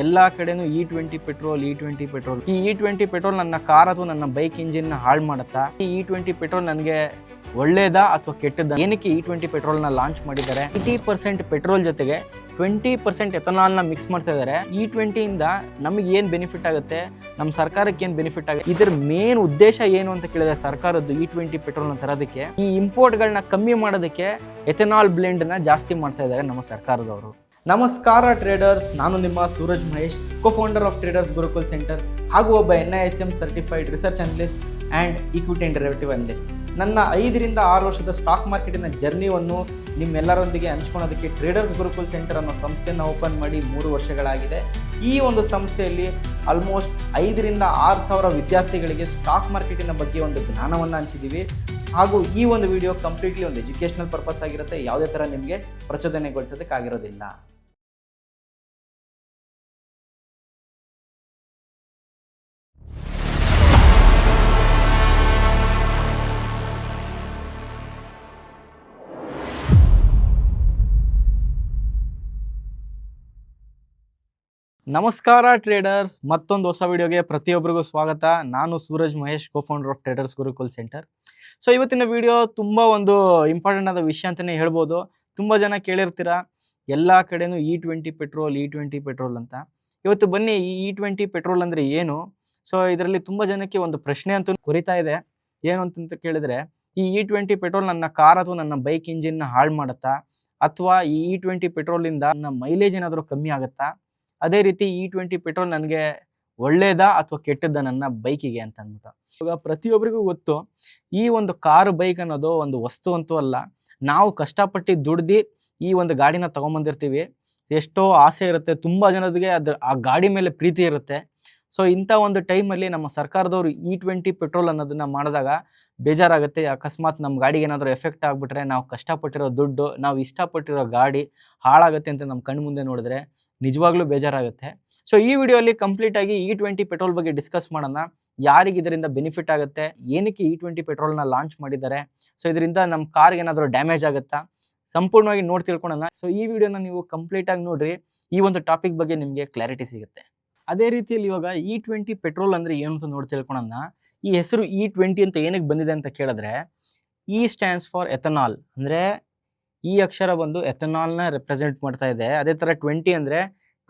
ಎಲ್ಲಾ ಕಡೆನೂ E20 petrol ಈ E20 ಪೆಟ್ರೋಲ್ ನನ್ನ ಕಾರ್ ಅಥವಾ ನನ್ನ ಬೈಕ್ ಇಂಜಿನ್ ಹಾಳು ಮಾಡುತ್ತಾ? ಈ E20 ಪೆಟ್ರೋಲ್ ನನಗೆ ಒಳ್ಳೇದಾ ಅಥವಾ ಕೆಟ್ಟದ್ದಾ? ಏನಕ್ಕೆ E20 ಪೆಟ್ರೋಲ್ನ ಲಾಂಚ್ ಮಾಡಿದ್ದಾರೆ? 80% ಪೆಟ್ರೋಲ್ ಜೊತೆಗೆ 20% ಎಥನಾಲ್ನ ಮಿಕ್ಸ್ ಮಾಡ್ತಾ ಇದ್ದಾರೆ. E20 ಇಂದ ನಮಗೆ ಏನು ಬೆನಿಫಿಟ್ ಆಗುತ್ತೆ, ನಮ್ಮ ಸರ್ಕಾರಕ್ಕೆ ಏನು ಬೆನಿಫಿಟ್ ಆಗುತ್ತೆ, ಇದರ ಮೇನ್ ಉದ್ದೇಶ ಏನು ಅಂತ ಕೇಳಿದ್ರೆ ಸರ್ಕಾರದ್ದು E20 ಪೆಟ್ರೋಲ್ನ ತರೋದಕ್ಕೆ, ಈ ಇಂಪೋರ್ಟ್ಗಳನ್ನ ಕಮ್ಮಿ ಮಾಡೋದಕ್ಕೆ ಎಥನಾಲ್ ಬ್ಲೆಂಡ್ನ ಜಾಸ್ತಿ ಮಾಡ್ತಾ ಇದ್ದಾರೆ ನಮ್ಮ ಸರ್ಕಾರದವರು. ನಮಸ್ಕಾರ ಟ್ರೇಡರ್ಸ್, ನಾನು ನಿಮ್ಮ Suraj Mahesh, co-founder of traders Gurukul centre ಹಾಗೂ ಒಬ್ಬ NISM certified research analyst and equity and derivative analyst. ನನ್ನ 5 ರಿಂದ 6 ವರ್ಷದ ಸ್ಟಾಕ್ ಮಾರ್ಕೆಟಿನ ಜರ್ನಿಯನ್ನು ನಿಮ್ಮೆಲ್ಲರೊಂದಿಗೆ ಹಂಚ್ಕೊಳ್ಳೋದಕ್ಕೆ ಟ್ರೇಡರ್ಸ್ ಗುರುಕುಲ್ ಸೆಂಟರ್ ಅನ್ನೋ ಸಂಸ್ಥೆಯನ್ನು ಓಪನ್ ಮಾಡಿ 3 ವರ್ಷಗಳಾಗಿದೆ. ಈ ಒಂದು ಸಂಸ್ಥೆಯಲ್ಲಿ ಆಲ್ಮೋಸ್ಟ್ 5 ರಿಂದ 6 ಸಾವಿರ ವಿದ್ಯಾರ್ಥಿಗಳಿಗೆ ಸ್ಟಾಕ್ ಮಾರ್ಕೆಟಿನ ಬಗ್ಗೆ ಒಂದು ಜ್ಞಾನವನ್ನು ಹಂಚಿದ್ದೀವಿ. ಹಾಗೂ ಈ ಒಂದು ವಿಡಿಯೋ ಕಂಪ್ಲೀಟ್ಲಿ ಒಂದು ಎಜುಕೇಷನಲ್ ಪರ್ಪಸ್ ಆಗಿರುತ್ತೆ, ಯಾವುದೇ ಥರ ನಿಮಗೆ ಪ್ರಚೋದನೆಗೊಳಿಸೋದಕ್ಕಾಗಿರೋದಿಲ್ಲ. ನಮಸ್ಕಾರ ಟ್ರೇಡರ್ಸ್, ಮತ್ತೊಂದು ಹೊಸ ವಿಡಿಯೋಗೆ ಪ್ರತಿಯೊಬ್ಬರಿಗೂ ಸ್ವಾಗತ. ನಾನು Suraj Mahesh, co-founder of traders Gurukul centre. So ಇವತ್ತಿನ ವಿಡಿಯೋ ತುಂಬ ಒಂದು ಇಂಪಾರ್ಟೆಂಟ್ ಆದ ವಿಷಯ ಅಂತಲೇ ಹೇಳ್ಬೋದು. ತುಂಬ ಜನ ಕೇಳಿರ್ತೀರ ಎಲ್ಲ ಕಡೆನೂ E20 ಪೆಟ್ರೋಲ್ ಅಂತ. ಇವತ್ತು ಬನ್ನಿ, ಈ E20 ಪೆಟ್ರೋಲ್ ಅಂದರೆ ಏನು? ಸೊ ಇದರಲ್ಲಿ ತುಂಬ ಜನಕ್ಕೆ ಒಂದು ಪ್ರಶ್ನೆ ಅಂತೂ ಕೊರಿತಾ ಇದೆ. ಏನು ಅಂತ ಕೇಳಿದ್ರೆ, ಈ E20 ಪೆಟ್ರೋಲ್ ನನ್ನ ಕಾರ್ ಅಥವಾ ನನ್ನ ಬೈಕ್ ಇಂಜಿನ್ನ ಹಾಳು ಮಾಡುತ್ತಾ, ಅಥವಾ ಈ E20 ಪೆಟ್ರೋಲಿಂದ ನನ್ನ ಮೈಲೇಜ್ ಏನಾದರೂ ಕಮ್ಮಿ ಆಗುತ್ತಾ, ಅದೇ ರೀತಿ E20 ಪೆಟ್ರೋಲ್ ನನಗೆ ಒಳ್ಳೇದಾ ಅಥವಾ ಕೆಟ್ಟದ್ದಾ ನನ್ನ ಬೈಕಿಗೆ ಅಂತ ಅಂದ್ಬಿಟ್ಟು. ಇವಾಗ ಪ್ರತಿಯೊಬ್ಬರಿಗೂ ಗೊತ್ತು, ಈ ಒಂದು ಕಾರು ಬೈಕ್ ಅನ್ನೋದು ಒಂದು ವಸ್ತು ಅಂತೂ ಅಲ್ಲ. ನಾವು ಕಷ್ಟಪಟ್ಟು ದುಡ್ದು ಈ ಒಂದು ಗಾಡಿನ ತೊಗೊಂಬಂದಿರ್ತೀವಿ. ಎಷ್ಟೋ ಆಸೆ ಇರುತ್ತೆ, ತುಂಬ ಜನರಿಗೆ ಆ ಗಾಡಿ ಮೇಲೆ ಪ್ರೀತಿ ಇರುತ್ತೆ. ಸೊ ಇಂಥ ಒಂದು ಟೈಮಲ್ಲಿ ನಮ್ಮ ಸರ್ಕಾರದವರು E20 ಪೆಟ್ರೋಲ್ ಅನ್ನೋದನ್ನ ಮಾಡಿದಾಗ ಬೇಜಾರಾಗುತ್ತೆ. ಅಕಸ್ಮಾತ್ ನಮ್ಮ ಗಾಡಿಗೆ ಏನಾದರೂ ಎಫೆಕ್ಟ್ ಆಗಿಬಿಟ್ರೆ, ನಾವು ಕಷ್ಟಪಟ್ಟಿರೋ ದುಡ್ಡು, ನಾವು ಇಷ್ಟಪಟ್ಟಿರೋ ಗಾಡಿ ಹಾಳಾಗುತ್ತೆ ಅಂತ ನಮ್ಮ ಕಣ್ಣು ಮುಂದೆ ನೋಡಿದ್ರೆ ನಿಜವಾಗ್ಲೂ ಬೇಜಾರಾಗುತ್ತೆ. ಸೊ ಈ ವಿಡಿಯೋಲಿ ಕಂಪ್ಲೀಟಾಗಿ E20 ಪೆಟ್ರೋಲ್ ಬಗ್ಗೆ ಡಿಸ್ಕಸ್ ಮಾಡೋಣ. ಯಾರಿಗೆ ಇದರಿಂದ ಬೆನಿಫಿಟ್ ಆಗುತ್ತೆ, ಏನಕ್ಕೆ E20 ಪೆಟ್ರೋಲ್ನ ಲಾಂಚ್ ಮಾಡಿದ್ದಾರೆ, ಸೊ ಇದರಿಂದ ನಮ್ಮ ಕಾರ್ಗೆ ಏನಾದರೂ ಡ್ಯಾಮೇಜ್ ಆಗುತ್ತಾ, ಸಂಪೂರ್ಣವಾಗಿ ನೋಡಿ ತಿಳ್ಕೊಳ್ಳೋಣ. ಸೊ ಈ ವಿಡಿಯೋನ ನೀವು ಕಂಪ್ಲೀಟಾಗಿ ನೋಡ್ರಿ, ಈ ಒಂದು ಟಾಪಿಕ್ ಬಗ್ಗೆ ನಿಮಗೆ ಕ್ಲಾರಿಟಿ ಸಿಗುತ್ತೆ. ಅದೇ ರೀತಿಯಲ್ಲಿ ಇವಾಗ E20 ಪೆಟ್ರೋಲ್ ಅಂದರೆ ಏನು ಅಂತ ನೋಡಿ ತಿಳ್ಕೊಳ್ಳೋಣ. ಈ ಹೆಸರು E20 ಅಂತ ಏನಕ್ಕೆ ಬಂದಿದೆ ಅಂತ ಕೇಳಿದ್ರೆ, E ಸ್ಟ್ಯಾಂಡ್ಸ್ ಫಾರ್ ಎಥನಾಲ್, ಅಂದರೆ ಈ ಅಕ್ಷರ ಬಂದು ಎಥನಾಲ್ನ ರೆಪ್ರೆಸೆಂಟ್ ಮಾಡ್ತಾ ಇದೆ. ಅದೇ ಥರ 20 ಅಂದರೆ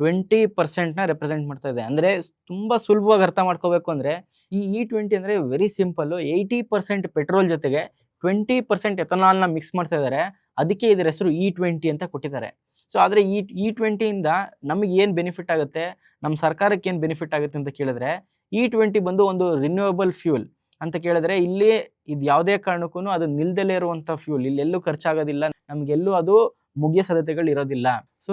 20%ನ ರೆಪ್ರೆಸೆಂಟ್ ಮಾಡ್ತಾ ಇದೆ. ಅಂದರೆ ತುಂಬ ಸುಲಭವಾಗಿ ಅರ್ಥ ಮಾಡ್ಕೋಬೇಕು ಅಂದರೆ, ಈ E20 ಅಂದರೆ ವೆರಿ ಸಿಂಪಲ್ಲು. 80% ಪೆಟ್ರೋಲ್ ಜೊತೆಗೆ 20% ಎಥನಾಲ್ನ ಮಿಕ್ಸ್ ಮಾಡ್ತಾ ಇದ್ದಾರೆ. ಅದಕ್ಕೆ ಇದರ ಹೆಸರು E20 ಅಂತ ಕೊಟ್ಟಿದ್ದಾರೆ. ಸೊ ಆದರೆ E20 ಇಂದ ನಮಗೆ ಏನು ಬೆನಿಫಿಟ್ ಆಗುತ್ತೆ, ನಮ್ಮ ಸರ್ಕಾರಕ್ಕೆ ಏನು ಬೆನಿಫಿಟ್ ಆಗುತ್ತೆ ಅಂತ ಕೇಳಿದ್ರೆ, E20 ಬಂದು ಒಂದು ರಿನ್ಯೂಯಬಲ್ ಫ್ಯೂಲ್ ಅಂತ ಕೇಳಿದ್ರೆ, ಇಲ್ಲಿ ಇದು ಯಾವುದೇ ಕಾರಣಕ್ಕೂ ಅದು ನಿಲ್ದಲೇ ಇರುವಂಥ ಫ್ಯೂಲ್, ಇಲ್ಲೆಲ್ಲೂ ಖರ್ಚಾಗೋದಿಲ್ಲ, ನಮಗೆಲ್ಲೂ ಅದು ಮುಗಿಯೋ ಸಾಧ್ಯತೆಗಳು ಇರೋದಿಲ್ಲ. ಸೊ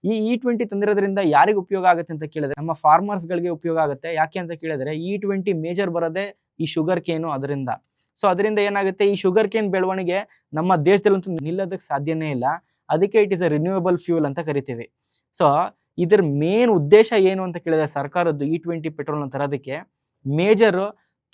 ಈ E20 ತಂದಿರೋದ್ರಿಂದ ಯಾರಿಗೆ ಉಪಯೋಗ ಆಗುತ್ತೆ ಅಂತ ಕೇಳಿದ್ರೆ, ನಮ್ಮ ಫಾರ್ಮರ್ಸ್ಗಳಿಗೆ ಉಪಯೋಗ ಆಗುತ್ತೆ. ಯಾಕೆ ಅಂತ ಕೇಳಿದ್ರೆ, E20 ಮೇಜರ್ ಬರೋದೇ ಈ ಶುಗರ್ ಕೇನು ಅದರಿಂದ. ಸೊ ಅದರಿಂದ ಏನಾಗುತ್ತೆ, ಈ ಶುಗರ್ ಕೇನ್ ಬೆಳವಣಿಗೆ ನಮ್ಮ ದೇಶದಲ್ಲಂತೂ ನಿಲ್ಲೋದಕ್ಕೆ ಸಾಧ್ಯನೇ ಇಲ್ಲ. ಅದಕ್ಕೆ it is a renewable fuel ಅಂತ ಕರಿತೀವಿ. ಸೊ ಇದರ ಮೇನ್ ಉದ್ದೇಶ ಏನು ಅಂತ ಕೇಳಿದ್ರೆ, ಸರ್ಕಾರದ್ದು E20 ಪೆಟ್ರೋಲ್ನ ತರೋದಕ್ಕೆ ಮೇಜರು,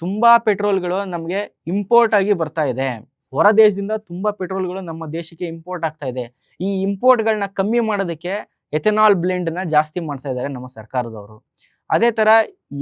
ತುಂಬ ಪೆಟ್ರೋಲ್ಗಳು ನಮಗೆ ಇಂಪೋರ್ಟ್ ಆಗಿ ಬರ್ತಾ ಇದೆ. ಹೊರ ದೇಶದಿಂದ ತುಂಬ ಪೆಟ್ರೋಲ್ಗಳು ನಮ್ಮ ದೇಶಕ್ಕೆ ಇಂಪೋರ್ಟ್ ಆಗ್ತಾ ಇದೆ. ಈ ಇಂಪೋರ್ಟ್ಗಳನ್ನ ಕಮ್ಮಿ ಮಾಡೋದಕ್ಕೆ ಎಥನಾಲ್ ಬ್ಲೆಂಡ್ನ ಜಾಸ್ತಿ ಮಾಡ್ತಾ ಇದ್ದಾರೆ ನಮ್ಮ ಸರ್ಕಾರದವರು. ಅದೇ ಥರ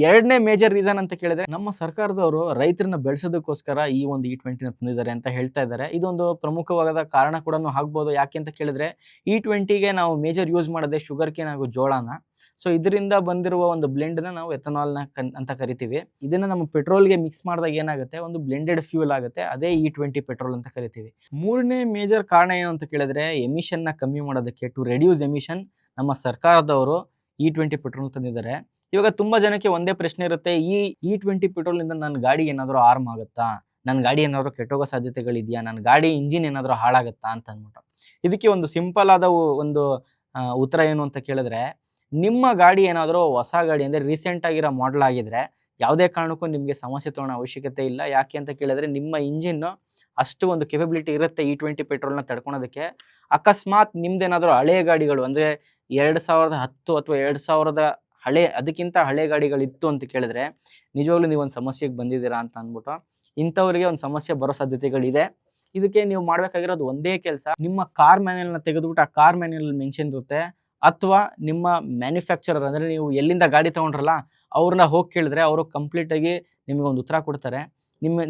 ಎರಡನೇ ಮೇಜರ್ ರೀಸನ್ ಅಂತ ಕೇಳಿದ್ರೆ, ನಮ್ಮ ಸರ್ಕಾರದವರು ರೈತರನ್ನ ಬೆಳೆಸೋದಕ್ಕೋಸ್ಕರ ಈ ಒಂದು E20ನ ತಂದಿದ್ದಾರೆ ಅಂತ ಹೇಳ್ತಾ ಇದ್ದಾರೆ. ಇದೊಂದು ಪ್ರಮುಖವಾದ ಕಾರಣ ಕೂಡ ಆಗ್ಬೋದು. ಯಾಕೆ ಅಂತ ಕೇಳಿದ್ರೆ, E20ಗೆ ನಾವು ಮೇಜರ್ ಯೂಸ್ ಮಾಡೋದೇ ಶುಗರ್ ಕೇನ್ ಹಾಗೂ ಜೋಳನ. ಸೊ ಇದರಿಂದ ಬಂದಿರುವ ಒಂದು ಬ್ಲೆಂಡ್ನ ನಾವು ಎಥನಾಲ್ನ ಅಂತ ಕರಿತೀವಿ. ಇದನ್ನ ನಮ್ಮ ಪೆಟ್ರೋಲ್ಗೆ ಮಿಕ್ಸ್ ಮಾಡಿದಾಗ ಏನಾಗುತ್ತೆ, ಒಂದು ಬ್ಲೆಂಡೆಡ್ ಫ್ಯೂಲ್ ಆಗುತ್ತೆ. ಅದೇ E20 ಪೆಟ್ರೋಲ್ ಅಂತ ಕರಿತೀವಿ. ಮೂರನೇ ಮೇಜರ್ ಕಾರಣ ಏನು ಅಂತ ಕೇಳಿದ್ರೆ, ಎಮಿಷನ್ನ ಕಮ್ಮಿ ಮಾಡೋದಕ್ಕೆ, ಟು ರೆಡ್ಯೂಸ್ ಎಮಿಷನ್, ನಮ್ಮ ಸರ್ಕಾರದವರು E20 ಪೆಟ್ರೋಲ್ ತಂದಿದ್ದಾರೆ. ಇವಾಗ ತುಂಬ ಜನಕ್ಕೆ ಒಂದೇ ಪ್ರಶ್ನೆ ಇರುತ್ತೆ, ಈ E20 ಪೆಟ್ರೋಲಿಂದ ನನ್ನ ಗಾಡಿ ಏನಾದರೂ ಆರ್ಮ್ ಆಗುತ್ತಾ, ನನ್ನ ಗಾಡಿ ಏನಾದರೂ ಕೆಟ್ಟೋಗೋ ಸಾಧ್ಯತೆಗಳಿದೆಯಾ, ನನ್ನ ಗಾಡಿ ಇಂಜಿನ್ ಏನಾದರೂ ಹಾಳಾಗುತ್ತಾ ಅಂತ ಅಂದ್ಬಿಟ್ಟು. ಇದಕ್ಕೆ ಒಂದು ಸಿಂಪಲ್ ಆದ ಒಂದು ಉತ್ತರ ಏನು ಅಂತ ಕೇಳಿದ್ರೆ, ನಿಮ್ಮ ಗಾಡಿ ಏನಾದರೂ ಹೊಸ ಗಾಡಿ ಅಂದರೆ ರೀಸೆಂಟ್ ಆಗಿರೋ ಮಾಡೆಲ್ ಆಗಿದ್ರೆ ಯಾವುದೇ ಕಾರಣಕ್ಕೂ ನಿಮಗೆ ಸಮಸ್ಯೆ ತೊಗೊಳ್ಳೋ ಅವಶ್ಯಕತೆ ಇಲ್ಲ. ಯಾಕೆ ಅಂತ ಕೇಳಿದ್ರೆ, ನಿಮ್ಮ ಇಂಜಿನ್ನು ಅಷ್ಟು ಒಂದು ಕೆಪಬಿಲಿಟಿ ಇರುತ್ತೆ E20 ಪೆಟ್ರೋಲ್ನ ತಡ್ಕೊಳೋದಕ್ಕೆ. ಅಕಸ್ಮಾತ್ ನಿಮ್ದೇನಾದರೂ ಹಳೆಯ ಗಾಡಿಗಳು ಅಂದರೆ 2010 ಅಥವಾ 2000 ಅದಕ್ಕಿಂತ ಹಳೆ ಗಾಡಿಗಳಿತ್ತು ಅಂತ ಕೇಳಿದ್ರೆ, ನಿಜವಾಗ್ಲೂ ನೀವು ಒಂದು ಸಮಸ್ಯೆಗೆ ಬಂದಿದ್ದೀರಾ ಅಂತ ಅಂದ್ಬಿಟ್ಟು, ಇಂಥವರಿಗೆ ಒಂದು ಸಮಸ್ಯೆ ಬರೋ ಸಾಧ್ಯತೆಗಳಿದೆ. ಇದಕ್ಕೆ ನೀವು ಮಾಡಬೇಕಾಗಿರೋದು ಒಂದೇ ಕೆಲಸ, ನಿಮ್ಮ ಕಾರ್ ಮ್ಯಾನ್ಯಲ್ನ ತೆಗೆದುಬಿಟ್ಟು ಆ ಕಾರ್ ಮ್ಯಾನ್ಯಲ್ ಮೆನ್ಷನ್ ಇರುತ್ತೆ, ಅಥವಾ ನಿಮ್ಮ ಮ್ಯಾನುಫ್ಯಾಕ್ಚರರ್ ಅಂದರೆ ನೀವು ಎಲ್ಲಿಂದ ಗಾಡಿ ತೊಗೊಂಡ್ರಲ್ಲ ಅವ್ರನ್ನ ಹೋಗಿ ಕೇಳಿದ್ರೆ ಅವರು ಕಂಪ್ಲೀಟಾಗಿ ನಿಮಗೆ ಒಂದು ಉತ್ತರ ಕೊಡ್ತಾರೆ,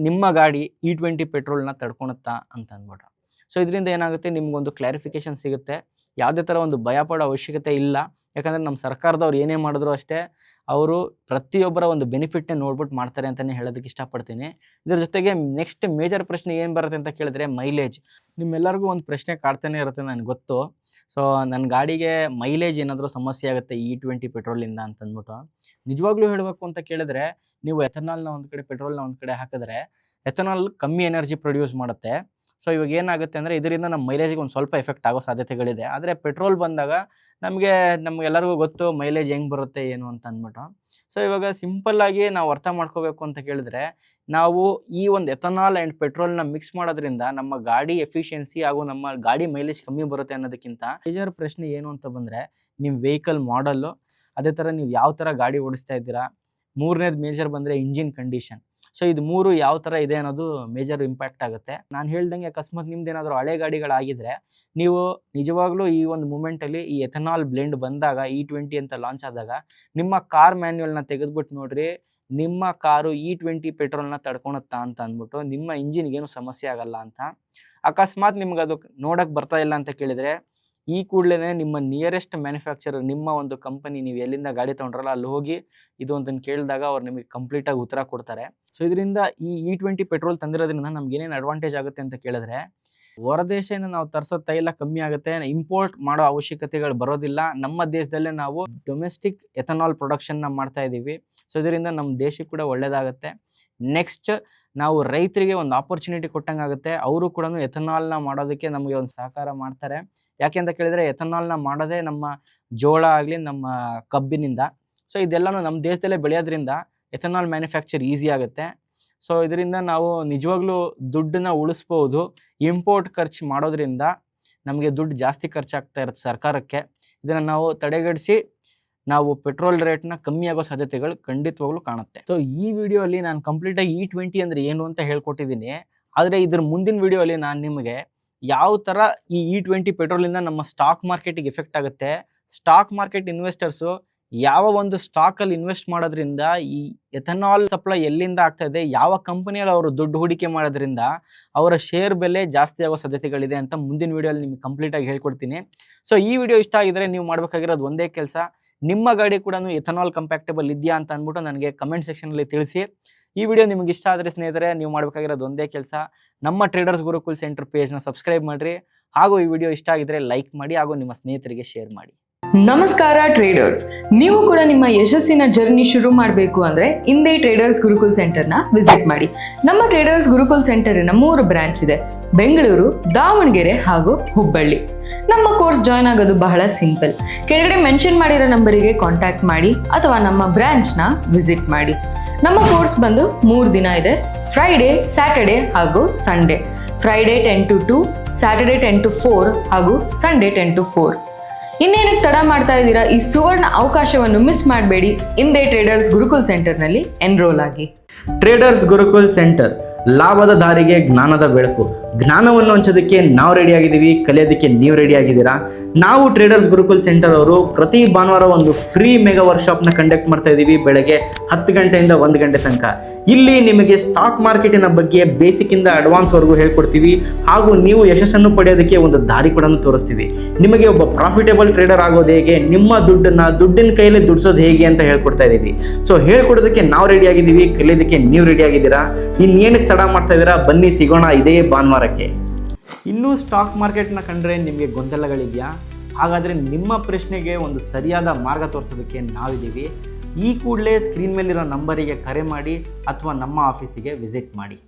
ನಿಮ್ಮ ಗಾಡಿ E20 ಪೆಟ್ರೋಲ್ನ ತಡ್ಕೊಳುತ್ತಾ ಅಂತ ಅಂದ್ಬಿಟ್ಟು. ಸೊ ಇದರಿಂದ ಏನಾಗುತ್ತೆ, ನಿಮ್ಗೊಂದು ಕ್ಲಾರಿಫಿಕೇಶನ್ ಸಿಗುತ್ತೆ. ಯಾವುದೇ ಥರ ಒಂದು ಭಯ ಪಡೋ ಅವಶ್ಯಕತೆ ಇಲ್ಲ. ಯಾಕಂದರೆ ನಮ್ಮ ಸರ್ಕಾರದವ್ರು ಏನೇ ಮಾಡಿದ್ರು ಅಷ್ಟೇ ಅವರು ಪ್ರತಿಯೊಬ್ಬರ ಒಂದು ಬೆನಿಫಿಟ್ನೇ ನೋಡ್ಬಿಟ್ಟು ಮಾಡ್ತಾರೆ ಅಂತಲೇ ಹೇಳೋದಕ್ಕೆ ಇಷ್ಟಪಡ್ತೀನಿ. ಇದ್ರ ಜೊತೆಗೆ ನೆಕ್ಸ್ಟ್ ಮೇಜರ್ ಪ್ರಶ್ನೆ ಏನು ಬರುತ್ತೆ ಅಂತ ಕೇಳಿದ್ರೆ ಮೈಲೇಜ್. ನಿಮ್ಮೆಲ್ಲರಿಗೂ ಒಂದು ಪ್ರಶ್ನೆ ಕಾಡ್ತಾನೆ ಇರುತ್ತೆ, ನನಗೆ ಗೊತ್ತು. ಸೊ ನನ್ನ ಗಾಡಿಗೆ ಮೈಲೇಜ್ ಏನಾದರೂ ಸಮಸ್ಯೆ ಆಗುತ್ತೆ E20 ಪೆಟ್ರೋಲಿಂದ ಅಂತಂದ್ಬಿಟ್ಟು. ನಿಜವಾಗ್ಲೂ ಹೇಳಬೇಕು ಅಂತ ಕೇಳಿದ್ರೆ, ನೀವು ಎಥನಾಲ್ನ ಒಂದು ಕಡೆ ಪೆಟ್ರೋಲ್ನ ಒಂದು ಕಡೆ ಹಾಕಿದ್ರೆ ಎಥನಾಲ್ ಕಮ್ಮಿ ಎನರ್ಜಿ ಪ್ರೊಡ್ಯೂಸ್ ಮಾಡುತ್ತೆ. ಸೊ ಇವಾಗ ಏನಾಗುತ್ತೆ ಅಂದರೆ ಇದರಿಂದ ನಮ್ಮ ಮೈಲೇಜಿಗೆ ಒಂದು ಸ್ವಲ್ಪ ಎಫೆಕ್ಟ್ ಆಗೋ ಸಾಧ್ಯತೆಗಳಿದೆ. ಆದರೆ ಪೆಟ್ರೋಲ್ ಬಂದಾಗ ನಮಗೆಲ್ಲರಿಗೂ ಗೊತ್ತು ಮೈಲೇಜ್ ಹೆಂಗೆ ಬರುತ್ತೆ ಏನು ಅಂತ ಅಂದ್ಬಿಟ್ಟು. ಸೊ ಇವಾಗ ಸಿಂಪಲ್ಲಾಗಿ ನಾವು ಅರ್ಥ ಮಾಡ್ಕೋಬೇಕು ಅಂತ ಕೇಳಿದ್ರೆ, ನಾವು ಈ ಒಂದು ಎಥನಾಲ್ ಆ್ಯಂಡ್ ಪೆಟ್ರೋಲ್ನ ಮಿಕ್ಸ್ ಮಾಡೋದ್ರಿಂದ ನಮ್ಮ ಗಾಡಿ ಎಫಿಷಿಯನ್ಸಿ ಹಾಗೂ ನಮ್ಮ ಗಾಡಿ ಮೈಲೇಜ್ ಕಮ್ಮಿ ಬರುತ್ತೆ ಅನ್ನೋದಕ್ಕಿಂತ ಮೇಜರ್ ಪ್ರಶ್ನೆ ಏನು ಅಂತ ಬಂದರೆ ನಿಮ್ಮ ವೆಹಿಕಲ್ ಮಾಡಲ್ಲು, ಅದೇ ಥರ ನೀವು ಯಾವ ಥರ ಗಾಡಿ ಓಡಿಸ್ತಾ ಇದ್ದೀರಾ, ಮೂರನೇದು ಮೇಜರ್ ಬಂದರೆ ಇಂಜಿನ್ ಕಂಡೀಷನ್. ಸೊ ಇದು 3 ಯಾವ ಥರ ಇದೆ ಅನ್ನೋದು ಮೇಜರ್ ಇಂಪ್ಯಾಕ್ಟ್ ಆಗುತ್ತೆ. ನಾನು ಹೇಳ್ದಂಗೆ ಅಕಸ್ಮಾತ್ ನಿಮ್ದು ಏನಾದರೂ ಹಳೆ ಗಾಡಿಗಳಾಗಿದ್ದರೆ ನೀವು ನಿಜವಾಗ್ಲೂ ಈ ಒಂದು ಮೂಮೆಂಟಲ್ಲಿ ಈ ಎಥನಾಲ್ ಬ್ಲೆಂಡ್ ಬಂದಾಗ E20 ಅಂತ ಲಾಂಚ್ ಆದಾಗ ನಿಮ್ಮ ಕಾರ್ ಮ್ಯಾನ್ಯುಯಲ್ನ ತೆಗೆದುಬಿಟ್ಟು ನೋಡ್ರಿ, ನಿಮ್ಮ ಕಾರು E20 ಪೆಟ್ರೋಲ್ನ ತಡ್ಕೊಳುತ್ತಾ ಅಂತ ಅಂದ್ಬಿಟ್ಟು ನಿಮ್ಮ ಇಂಜಿನ್ಗೇನು ಸಮಸ್ಯೆ ಆಗಲ್ಲ ಅಂತ. ಅಕಸ್ಮಾತ್ ನಿಮ್ಗೆ ಅದು ನೋಡೋಕ್ಕೆ ಬರ್ತಾ ಇಲ್ಲ ಅಂತ ಕೇಳಿದರೆ ಈ ಕೂಡಲೇ ನಿಮ್ಮ ನಿಯರೆಸ್ಟ್ ಮ್ಯಾನುಫ್ಯಾಕ್ಚರರ್, ನಿಮ್ಮ ಒಂದು ಕಂಪನಿ, ನೀವು ಎಲ್ಲಿಂದ ಗಾಡಿ ತೊಗೊಂಡ್ರಲ್ಲ ಅಲ್ಲಿ ಹೋಗಿ ಇದು ಅಂತಂದು ಕೇಳಿದಾಗ ಅವ್ರು ನಿಮಗೆ ಕಂಪ್ಲೀಟಾಗಿ ಉತ್ತರ ಕೊಡ್ತಾರೆ. ಸೊ ಇದರಿಂದ ಈ E20 ಪೆಟ್ರೋಲ್ ತಂದಿರೋದ್ರಿಂದ ನಮ್ಗೆ ಏನೇನು ಅಡ್ವಾಂಟೇಜ್ ಆಗುತ್ತೆ ಅಂತ ಕೇಳಿದ್ರೆ, ಹೊರದೇಶದಿಂದ ನಾವು ತರಿಸೋ ತೈಲ ಕಮ್ಮಿ ಆಗುತ್ತೆ, ಇಂಪೋರ್ಟ್ ಮಾಡೋ ಅವಶ್ಯಕತೆಗಳು ಬರೋದಿಲ್ಲ. ನಮ್ಮ ದೇಶದಲ್ಲೇ ನಾವು ಡೊಮೆಸ್ಟಿಕ್ ಎಥನಾಲ್ ಪ್ರೊಡಕ್ಷನ್ನ ಮಾಡ್ತಾ ಇದ್ದೀವಿ. ಸೊ ಇದರಿಂದ ನಮ್ಮ ದೇಶಕ್ಕೆ ಕೂಡ ಒಳ್ಳೆಯದಾಗುತ್ತೆ. ನೆಕ್ಸ್ಟ್ ನಾವು ರೈತರಿಗೆ ಒಂದು ಆಪರ್ಚುನಿಟಿ ಕೊಟ್ಟಂಗೆ ಆಗುತ್ತೆ. ಅವರು ಕೂಡ ಎಥನಾಲ್ನ ಮಾಡೋದಕ್ಕೆ ನಮಗೆ ಒಂದು ಸಹಕಾರ ಮಾಡ್ತಾರೆ. ಯಾಕೆ ಅಂತ ಕೇಳಿದರೆ ಎಥನಾಲ್ನ ಮಾಡೋದೇ ನಮ್ಮ ಜೋಳ ಆಗಲಿ ನಮ್ಮ ಕಬ್ಬಿನಿಂದ. ಸೊ ಇದೆಲ್ಲನೂ ನಮ್ಮ ದೇಶದಲ್ಲೇ ಬೆಳೆಯೋದ್ರಿಂದ ಎಥನಾಲ್ ಮ್ಯಾನುಫ್ಯಾಕ್ಚರ್ ಈಸಿ ಆಗುತ್ತೆ. ಸೊ ಇದರಿಂದ ನಾವು ನಿಜವಾಗ್ಲೂ ದುಡ್ಡನ್ನ ಉಳಿಸ್ಬೋದು. ಇಂಪೋರ್ಟ್ ಖರ್ಚು ಮಾಡೋದ್ರಿಂದ ನಮಗೆ ದುಡ್ಡು ಜಾಸ್ತಿ ಖರ್ಚಾಗ್ತಾ ಇರುತ್ತೆ ಸರ್ಕಾರಕ್ಕೆ. ಇದನ್ನು ನಾವು ತಡೆಗಟ್ಟಿಸಿ ನಾವು ಪೆಟ್ರೋಲ್ ರೇಟ್ನ ಕಮ್ಮಿ ಆಗೋ ಸಾಧ್ಯತೆಗಳು ಖಂಡಿತವಾಗ್ಲೂ ಕಾಣುತ್ತೆ. ಸೊ ಈ ವಿಡಿಯೋಲಿ ನಾನು ಕಂಪ್ಲೀಟಾಗಿ E20 ಅಂದರೆ ಏನು ಅಂತ ಹೇಳ್ಕೊಟ್ಟಿದ್ದೀನಿ. ಆದರೆ ಇದ್ರ ಮುಂದಿನ ವಿಡಿಯೋಲಿ ನಾನು ನಿಮಗೆ ಯಾವ ಥರ ಈ E20 ಪೆಟ್ರೋಲಿಂದ ನಮ್ಮ ಸ್ಟಾಕ್ ಮಾರ್ಕೆಟಿಗೆ ಎಫೆಕ್ಟ್ ಆಗುತ್ತೆ, ಸ್ಟಾಕ್ ಮಾರ್ಕೆಟ್ ಇನ್ವೆಸ್ಟರ್ಸು ಯಾವ ಒಂದು ಸ್ಟಾಕಲ್ಲಿ ಇನ್ವೆಸ್ಟ್ ಮಾಡೋದ್ರಿಂದ ಈ ಎಥನಾಲ್ ಸಪ್ಲೈ ಎಲ್ಲಿಂದ ಆಗ್ತಾ ಇದೆ, ಯಾವ ಕಂಪನಿಯಲ್ಲಿ ಅವರು ದುಡ್ಡು ಹೂಡಿಕೆ ಮಾಡೋದ್ರಿಂದ ಅವರ ಶೇರ್ ಬೆಲೆ ಜಾಸ್ತಿ ಆಗೋ ಸಾಧ್ಯತೆಗಳಿದೆ ಅಂತ ಮುಂದಿನ ವಿಡಿಯೋಲಿ ನಿಮಗೆ ಕಂಪ್ಲೀಟಾಗಿ ಹೇಳ್ಕೊಡ್ತೀನಿ. ಸೊ ಈ ವಿಡಿಯೋ ಇಷ್ಟ ಆಗಿದ್ರೆ ನೀವು ಮಾಡಬೇಕಾಗಿರೋದು ಒಂದೇ ಕೆಲಸ, ನಿಮ್ಮ ಗಾಡಿ ಕೂಡ ಎಥನಾಲ್ ಕಂಪ್ಯಾಕ್ಟಬಲ್ ಇದೆಯಾ ಅಂತ ಅಂದ್ಬಿಟ್ಟು ನನಗೆ ಕಮೆಂಟ್ ಸೆಕ್ಷನಲ್ಲಿ ತಿಳಿಸಿ. ಈ ವಿಡಿಯೋ ನಿಮಗೆ ಇಷ್ಟ ಆದರೆ ಸ್ನೇಹಿತರೆ ನೀವು ಮಾಡಬೇಕಾಗಿರೋದು ಒಂದೇ ಕೆಲಸ, ನಮ್ಮ ಟ್ರೇಡರ್ಸ್ ಗುರುಕುಲ್ ಸೆಂಟರ್ ಪೇಜ್ನ ಸಬ್ಸ್ಕ್ರೈಬ್ ಮಾಡಿರಿ, ಹಾಗೂ ಈ ವಿಡಿಯೋ ಇಷ್ಟ ಆಗಿದ್ರೆ ಲೈಕ್ ಮಾಡಿ ಹಾಗೂ ನಿಮ್ಮ ಸ್ನೇಹಿತರಿಗೆ ಶೇರ್ ಮಾಡಿ. ನಮಸ್ಕಾರ ಟ್ರೇಡರ್ಸ್, ನೀವು ಕೂಡ ನಿಮ್ಮ ಯಶಸ್ಸಿನ ಜರ್ನಿ ಶುರು ಮಾಡಬೇಕು ಅಂದರೆ ಇಂದೇ ಟ್ರೇಡರ್ಸ್ ಗುರುಕುಲ್ ಸೆಂಟರ್ನ ವಿಸಿಟ್ ಮಾಡಿ. ನಮ್ಮ ಟ್ರೇಡರ್ಸ್ ಗುರುಕುಲ್ ಸೆಂಟರಿನ 3 ಬ್ರಾಂಚ್ ಇದೆ, ಬೆಂಗಳೂರು, ದಾವಣಗೆರೆ ಹಾಗೂ ಹುಬ್ಬಳ್ಳಿ. ನಮ್ಮ ಕೋರ್ಸ್ ಜಾಯ್ನ್ ಆಗೋದು ಬಹಳ ಸಿಂಪಲ್. ಕೆಳಗಡೆ ಮೆನ್ಷನ್ ಮಾಡಿರೋ ನಂಬರಿಗೆ ಕಾಂಟ್ಯಾಕ್ಟ್ ಮಾಡಿ ಅಥವಾ ನಮ್ಮ ಬ್ರಾಂಚ್ನ ವಿಸಿಟ್ ಮಾಡಿ. ನಮ್ಮ ಕೋರ್ಸ್ ಬಂದು 3 ದಿನ ಇದೆ, ಫ್ರೈಡೇ, ಸ್ಯಾಟರ್ಡೇ ಹಾಗೂ Sunday. Friday 10 to 2, Saturday 10 to 4 ಹಾಗೂ ಸಂಡೇ 10 to 4. ಇನ್ನೇನಕ್ಕೆ ತಡ ಮಾಡ್ತಾ ಇದ್ದೀರಾ? ಈ ಸುವರ್ಣ ಅವಕಾಶವನ್ನು ಮಿಸ್ ಮಾಡಬೇಡಿ. ಇಂದೇ ಟ್ರೇಡರ್ಸ್ ಗುರುಕುಲ್ ಸೆಂಟರ್ನಲ್ಲಿ ಎನ್ರೋಲ್ ಆಗಿ. ಟ್ರೇಡರ್ಸ್ ಗುರುಕುಲ್ ಸೆಂಟರ್, ಲಾಭದ ದಾರಿಗೆ ಜ್ಞಾನದ ಬೆಳಕು. ಜ್ಞಾನವನ್ನು ಹಂಚೋದಕ್ಕೆ ನಾವು ರೆಡಿ ಆಗಿದ್ದೀವಿ, ಕಲಿಯೋದಕ್ಕೆ ನೀವು ರೆಡಿ ಆಗಿದ್ದೀರಾ? ನಾವು ಟ್ರೇಡರ್ಸ್ ಗುರುಕುಲ್ ಸೆಂಟರ್ ಅವರು ಪ್ರತಿ ಭಾನುವಾರ ಒಂದು ಫ್ರೀ ಮೆಗಾ ವರ್ಕ್ಶಾಪ್ನ ಕಂಡಕ್ಟ್ ಮಾಡ್ತಾ ಇದ್ದೀವಿ, ಬೆಳಗ್ಗೆ 10 ಗಂಟೆಯಿಂದ 1 ಗಂಟೆ ತನಕ. ಇಲ್ಲಿ ನಿಮಗೆ ಸ್ಟಾಕ್ ಮಾರ್ಕೆಟಿನ ಬಗ್ಗೆ ಬೇಸಿಕ್ಕಿಂದ ಅಡ್ವಾನ್ಸ್ವರೆಗೂ ಹೇಳ್ಕೊಡ್ತೀವಿ, ಹಾಗೂ ನೀವು ಯಶಸ್ಸನ್ನು ಪಡೆಯೋದಕ್ಕೆ ಒಂದು ದಾರಿ ಕೂಡ ತೋರಿಸ್ತೀವಿ. ನಿಮಗೆ ಒಬ್ಬ ಪ್ರಾಫಿಟೇಬಲ್ ಟ್ರೇಡರ್ ಆಗೋದು ಹೇಗೆ, ನಿಮ್ಮ ದುಡ್ಡಿನ ಕೈಯಲ್ಲಿ ದುಡಿಸೋದು ಹೇಗೆ ಅಂತ ಹೇಳ್ಕೊಡ್ತಾ ಇದ್ದೀವಿ. ಸೊ ಹೇಳ್ಕೊಡೋದಕ್ಕೆ ನಾವು ರೆಡಿ ಆಗಿದ್ದೀವಿ, ಕಲಿಯೋದಕ್ಕೆ ನೀವು ರೆಡಿ ಆಗಿದ್ದೀರಾ? ಇನ್ನೇನಕ್ಕೆ ತಡ ಮಾಡ್ತಾ ಇದ್ದೀರಾ? ಬನ್ನಿ ಸಿಗೋಣ ಇದೇ ಭಾನುವಾರಕ್ಕೆ. ಇನ್ನೂ ಸ್ಟಾಕ್ ಮಾರ್ಕೆಟ್ನ ಕಂಡ್ರೆ ನಿಮಗೆ ಗೊಂದಲಗಳಿದೆಯಾ? ಹಾಗಾದರೆ ನಿಮ್ಮ ಪ್ರಶ್ನೆಗೆ ಒಂದು ಸರಿಯಾದ ಮಾರ್ಗ ತೋರಿಸೋದಕ್ಕೆ ನಾವಿದ್ದೀವಿ. ಈ ಕೂಡಲೇ ಸ್ಕ್ರೀನ್ ಮೇಲಿರೋ ನಂಬರಿಗೆ ಕರೆ ಮಾಡಿ ಅಥವಾ ನಮ್ಮ ಆಫೀಸಿಗೆ ವಿಸಿಟ್ ಮಾಡಿ.